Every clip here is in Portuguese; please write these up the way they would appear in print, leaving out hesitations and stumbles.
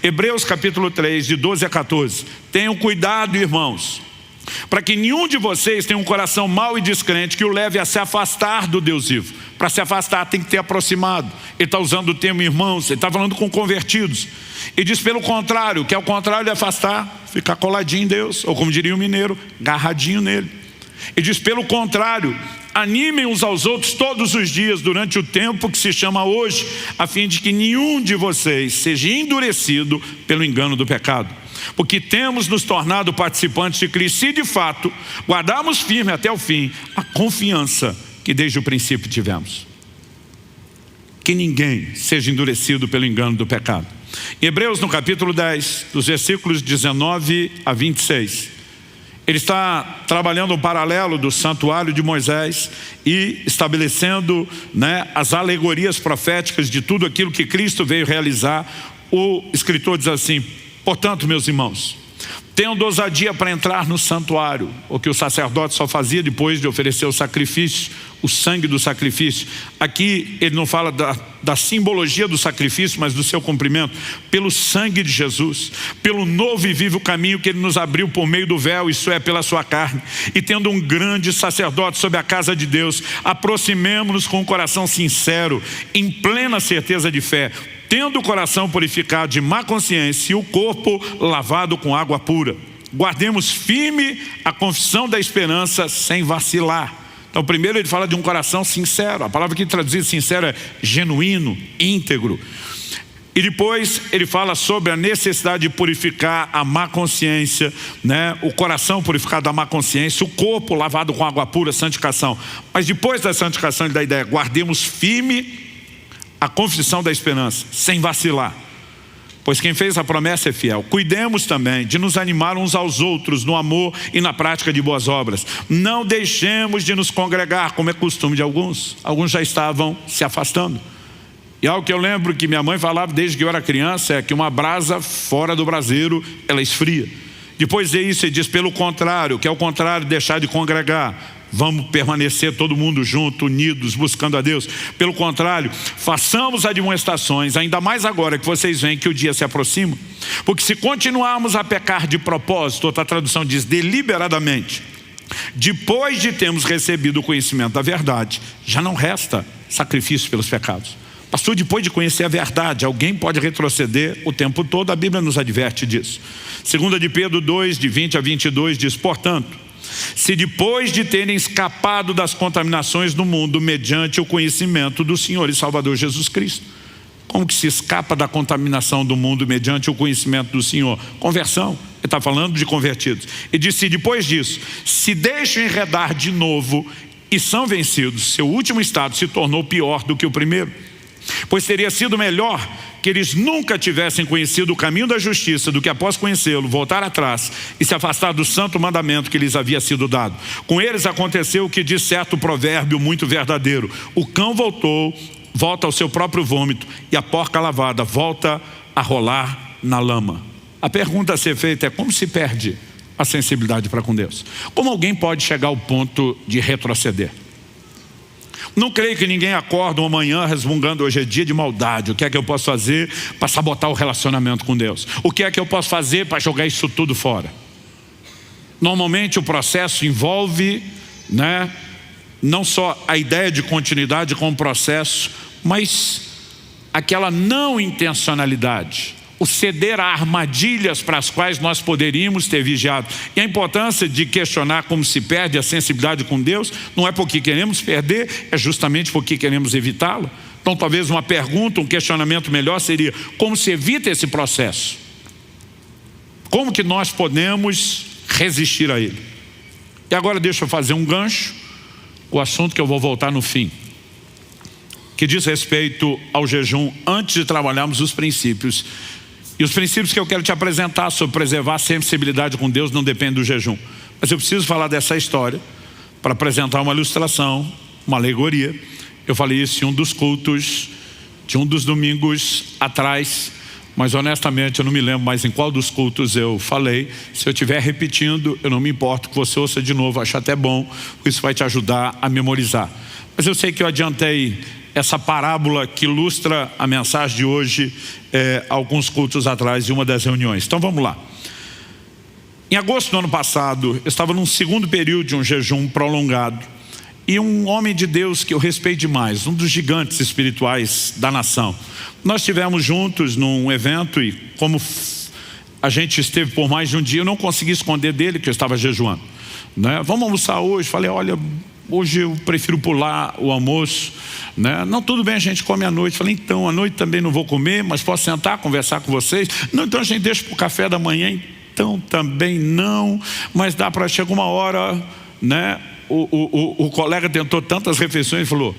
Hebreus capítulo 3, de 12 a 14. Tenham cuidado, irmãos, para que nenhum de vocês tenha um coração mau e descrente que o leve a se afastar do Deus vivo. Para se afastar tem que ter aproximado. Ele está usando o termo irmãos, ele está falando com convertidos. E diz pelo contrário, que é o contrário de afastar, ficar coladinho em Deus, ou como diria o mineiro, agarradinho nele. E diz pelo contrário, animem uns aos outros todos os dias durante o tempo que se chama hoje, a fim de que nenhum de vocês seja endurecido pelo engano do pecado. Porque temos nos tornado participantes de Cristo, se de fato guardarmos firme até o fim a confiança que desde o princípio tivemos. Que ninguém seja endurecido pelo engano do pecado. Em Hebreus no capítulo 10, dos versículos 19 a 26, ele está trabalhando um paralelo do santuário de Moisés e estabelecendo, as alegorias proféticas de tudo aquilo que Cristo veio realizar. O escritor diz assim: portanto, meus irmãos, tenham ousadia para entrar no santuário, o que o sacerdote só fazia depois de oferecer o sacrifício, o sangue do sacrifício. Aqui ele não fala da simbologia do sacrifício, mas do seu cumprimento, pelo sangue de Jesus, pelo novo e vivo caminho que ele nos abriu por meio do véu, isso é, pela sua carne. E tendo um grande sacerdote sobre a casa de Deus, aproximemo-nos com um coração sincero, em plena certeza de fé, tendo o coração purificado de má consciência e o corpo lavado com água pura. Guardemos firme a confissão da esperança sem vacilar. Então primeiro ele fala de um coração sincero. A palavra que traduzir sincero é genuíno, íntegro. E depois ele fala sobre a necessidade de purificar a má consciência, o coração purificado da má consciência, o corpo lavado com água pura, santificação. Mas depois da santificação ele dá a ideia: guardemos firme a confissão da esperança, sem vacilar. Pois quem fez a promessa é fiel. Cuidemos também de nos animar uns aos outros no amor e na prática de boas obras. Não deixemos de nos congregar, como é costume de alguns. Alguns já estavam se afastando. E algo que eu lembro que minha mãe falava desde que eu era criança é que uma brasa fora do braseiro, ela esfria. Depois de isso ele diz pelo contrário, que é o contrário de deixar de congregar. Vamos permanecer todo mundo junto, unidos, buscando a Deus. Pelo contrário, façamos admoestações, ainda mais agora que vocês veem que o dia se aproxima. Porque se continuarmos a pecar de propósito, outra tradução diz deliberadamente, depois de termos recebido o conhecimento da verdade, já não resta sacrifício pelos pecados. Pastor, depois de conhecer a verdade, alguém pode retroceder o tempo todo? A Bíblia nos adverte disso. 2 de Pedro 2, de 20 a 22 diz: portanto, se depois de terem escapado das contaminações do mundo mediante o conhecimento do Senhor e Salvador Jesus Cristo. Como que se escapa da contaminação do mundo mediante o conhecimento do Senhor? Conversão. Ele está falando de convertidos. Ele diz: se depois disso se deixam enredar de novo e são vencidos, seu último estado se tornou pior do que o primeiro. Pois teria sido melhor que eles nunca tivessem conhecido o caminho da justiça do que após conhecê-lo, voltar atrás e se afastar do santo mandamento que lhes havia sido dado. Com eles aconteceu o que diz certo provérbio muito verdadeiro: o cão volta ao seu próprio vômito, e a porca lavada volta a rolar na lama. A pergunta a ser feita é: como se perde a sensibilidade para com Deus? Como alguém pode chegar ao ponto de retroceder? Não creio que ninguém acorda uma manhã resmungando: hoje é dia de maldade, o que é que eu posso fazer para sabotar o relacionamento com Deus? O que é que eu posso fazer para jogar isso tudo fora? Normalmente o processo envolve, não só a ideia de continuidade com o processo, mas aquela não intencionalidade, o ceder a armadilhas para as quais nós poderíamos ter vigiado. E a importância de questionar como se perde a sensibilidade com Deus não é porque queremos perder, é justamente porque queremos evitá-lo. Então talvez uma pergunta, um questionamento melhor seria: como se evita esse processo? Como que nós podemos resistir a ele? E agora deixa eu fazer um gancho, o assunto que eu vou voltar no fim, que diz respeito ao jejum, antes de trabalharmos os princípios. E os princípios que eu quero te apresentar sobre preservar a sensibilidade com Deus não dependem do jejum. Mas eu preciso falar dessa história para apresentar uma ilustração, uma alegoria. Eu falei isso em um dos cultos, de um dos domingos atrás, mas honestamente eu não me lembro mais em qual dos cultos eu falei. Se eu estiver repetindo, eu não me importo que você ouça de novo, acho até bom, isso vai te ajudar a memorizar. Mas eu sei que eu adiantei essa parábola que ilustra a mensagem de hoje alguns cultos atrás, em uma das reuniões. Então vamos lá. Em agosto do ano passado, eu estava num segundo período de um jejum prolongado, e um homem de Deus que eu respeito demais, um dos gigantes espirituais da nação, nós estivemos juntos num evento, e como a gente esteve por mais de um dia, eu não consegui esconder dele que eu estava jejuando, né? Vamos almoçar hoje? Falei, olha, hoje eu prefiro pular o almoço, né? Não, tudo bem, a gente come à noite. Falei, então, à noite também não vou comer, mas posso sentar, conversar com vocês? Não, então a gente deixa para o café da manhã. Então também não, mas dá para chegar uma hora, né? O colega tentou tantas refeições e falou,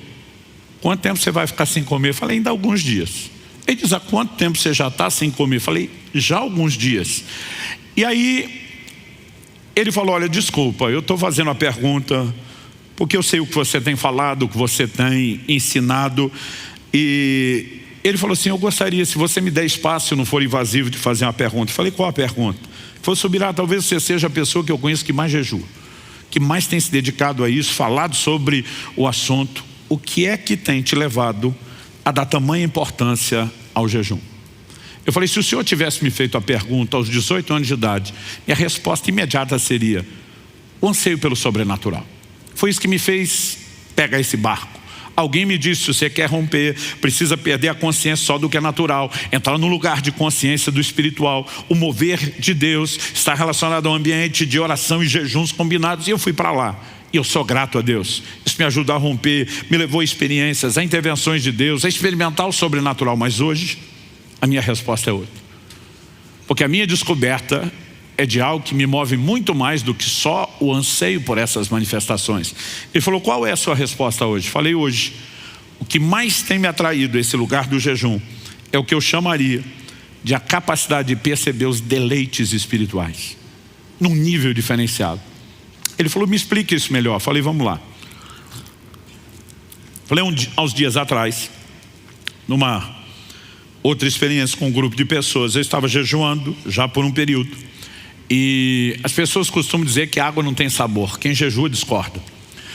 quanto tempo você vai ficar sem comer? Eu falei, ainda alguns dias. Ele diz, há quanto tempo você já está sem comer? Eu falei, já há alguns dias. E aí ele falou, olha, desculpa, eu estou fazendo a pergunta porque eu sei o que você tem falado, o que você tem ensinado. E ele falou assim, eu gostaria, se você me der espaço, se não for invasivo, de fazer uma pergunta. Eu falei, qual a pergunta? Ele falou, Subirá, talvez você seja a pessoa que eu conheço que mais jejua, que mais tem se dedicado a isso, falado sobre o assunto. O que é que tem te levado a dar tamanha importância ao jejum? Eu falei, se o senhor tivesse me feito a pergunta aos 18 anos de idade, minha resposta imediata seria o anseio pelo sobrenatural. Foi isso que me fez pegar esse barco. Alguém me disse, se você quer romper, precisa perder a consciência só do que é natural, entrar no lugar de consciência do espiritual. O mover de Deus está relacionado ao ambiente de oração e jejuns combinados, e eu fui para lá. E eu sou grato a Deus. Isso me ajudou a romper, me levou a experiências, a intervenções de Deus, a experimentar o sobrenatural. Mas hoje, a minha resposta é outra. Porque a minha descoberta é de algo que me move muito mais do que só o anseio por essas manifestações. Ele falou, qual é a sua resposta hoje? Falei, hoje, o que mais tem me atraído a esse lugar do jejum é o que eu chamaria de a capacidade de perceber os deleites espirituais, num nível diferenciado. Ele falou, me explique isso melhor. Falei, vamos lá. Falei, uns dias atrás, numa outra experiência com um grupo de pessoas, eu estava jejuando já por um período. E as pessoas costumam dizer que a água não tem sabor. Quem jejua discorda,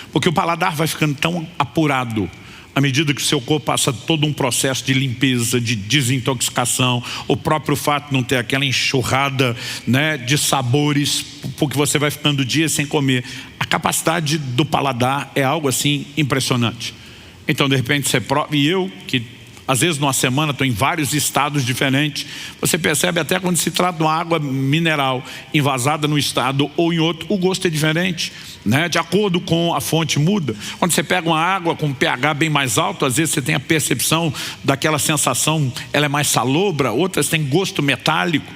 porque o paladar vai ficando tão apurado à medida que o seu corpo passa todo um processo de limpeza, de desintoxicação. O próprio fato de não ter aquela enxurrada, né, de sabores, porque você vai ficando dias sem comer. A capacidade do paladar é algo assim impressionante. Então de repente você prova, e eu que às vezes numa semana estou em vários estados diferentes, você percebe até quando se trata de uma água mineral envasada num estado ou em outro, o gosto é diferente, né? De acordo com a fonte muda. Quando você pega uma água com um pH bem mais alto, às vezes você tem a percepção daquela sensação, ela é mais salobra, outras têm gosto metálico.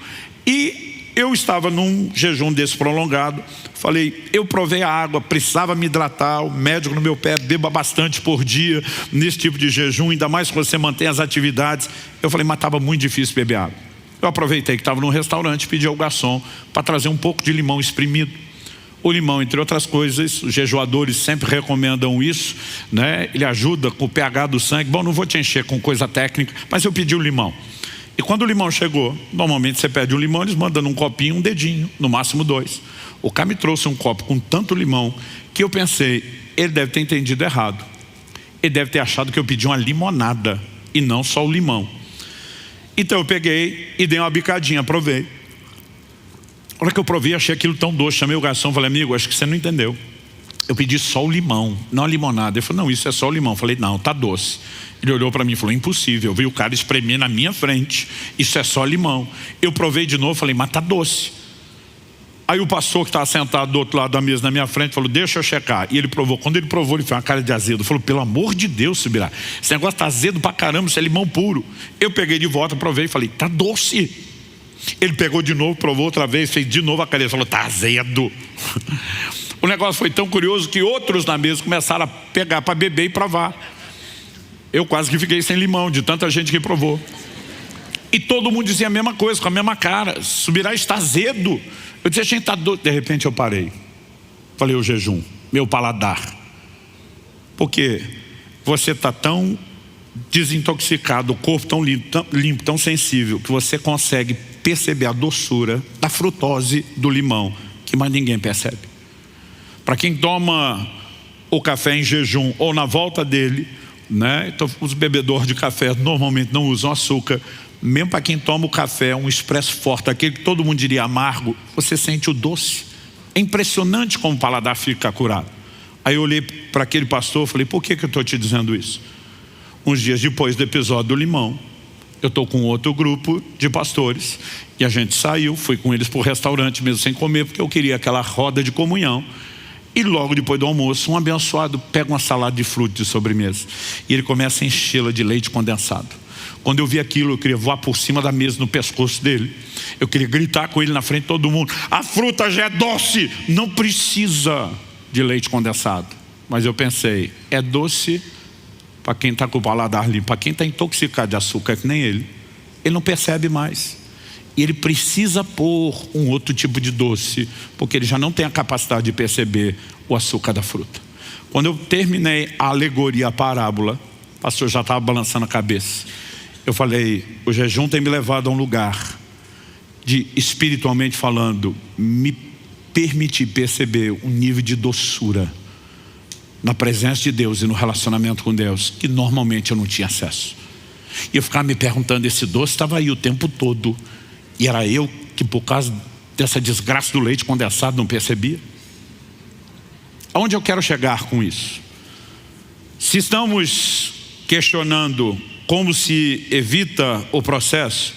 E eu estava num jejum desse prolongado, falei, eu provei a água, precisava me hidratar, o médico no meu pé, beba bastante por dia nesse tipo de jejum, ainda mais que você mantém as atividades. Eu falei, mas estava muito difícil beber água. Eu aproveitei que estava num restaurante, pedi ao garçom para trazer um pouco de limão espremido. O limão, entre outras coisas, os jejuadores sempre recomendam isso, né? Ele ajuda com o pH do sangue. Bom, não vou te encher com coisa técnica, mas eu pedi o limão. E quando o limão chegou, normalmente você pede um limão, eles mandam num copinho, um dedinho, no máximo 2. O cara me trouxe um copo com tanto limão que eu pensei, ele deve ter entendido errado. Ele deve ter achado que eu pedi uma limonada e não só o limão. Então eu peguei e dei uma bicadinha, provei. A hora que eu provei, achei aquilo tão doce, chamei o garçom, falei, amigo, acho que você não entendeu. Eu pedi só o limão, não a limonada. Ele falou, não, isso é só o limão. Eu falei, não, tá doce. Ele olhou para mim e falou, impossível. Eu vi o cara espremer na minha frente, isso é só limão. Eu provei de novo, falei, mas tá doce. Aí o pastor que estava sentado do outro lado da mesa na minha frente falou, deixa eu checar. E ele provou. Quando ele provou, ele fez uma cara de azedo. Falou, pelo amor de Deus, Subirá, esse negócio tá azedo pra caramba, isso é limão puro. Eu peguei de volta, provei e falei, tá doce. Ele pegou de novo, provou outra vez, fez de novo a cara, ele falou, tá azedo. O negócio foi tão curioso que outros na mesa começaram a pegar para beber e provar. Eu quase que fiquei sem limão, de tanta gente que provou. E todo mundo dizia a mesma coisa, com a mesma cara, Subirá, está azedo. Eu dizia, gente, tá doido. De repente eu parei. Falei, o jejum, meu paladar. Porque você está tão desintoxicado, o corpo tão limpo, tão sensível, que você consegue perceber a doçura da frutose do limão, que mais ninguém percebe. Para quem toma o café em jejum ou na volta dele, né? Então os bebedores de café normalmente não usam açúcar. Mesmo para quem toma o café, um expresso forte, aquele que todo mundo diria amargo, você sente o doce. É impressionante como o paladar fica curado. Aí eu olhei para aquele pastor e falei, por que eu estou te dizendo isso? Uns dias depois do episódio do limão, eu estou com outro grupo de pastores e a gente saiu, fui com eles para o restaurante mesmo sem comer, porque eu queria aquela roda de comunhão. E logo depois do almoço, um abençoado pega uma salada de fruta de sobremesa e ele começa a enchê-la de leite condensado. Quando eu vi aquilo, eu queria voar por cima da mesa no pescoço dele. Eu queria gritar com ele na frente de todo mundo, a fruta já é doce, não precisa de leite condensado. Mas eu pensei, é doce para quem está com o paladar limpo. Para quem está intoxicado de açúcar, que nem ele não percebe mais. E ele precisa pôr um outro tipo de doce, porque ele já não tem a capacidade de perceber o açúcar da fruta. Quando eu terminei a alegoria, a parábola, o pastor já estava balançando a cabeça. Eu falei, o jejum tem me levado a um lugar de, espiritualmente falando, me permitir perceber um nível de doçura na presença de Deus e no relacionamento com Deus, que normalmente eu não tinha acesso. E eu ficava me perguntando, esse doce estava aí o tempo todo, e era eu que por causa dessa desgraça do leite condensado não percebia? Aonde eu quero chegar com isso? Se estamos questionando como se evita o processo,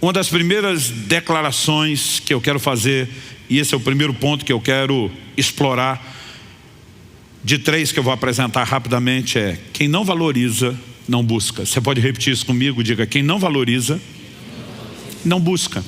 uma das primeiras declarações que eu quero fazer, e esse é o primeiro ponto que eu quero explorar, de 3 que eu vou apresentar rapidamente, é: quem não valoriza, não busca. Você pode repetir isso comigo? Diga, quem não valoriza, não busca.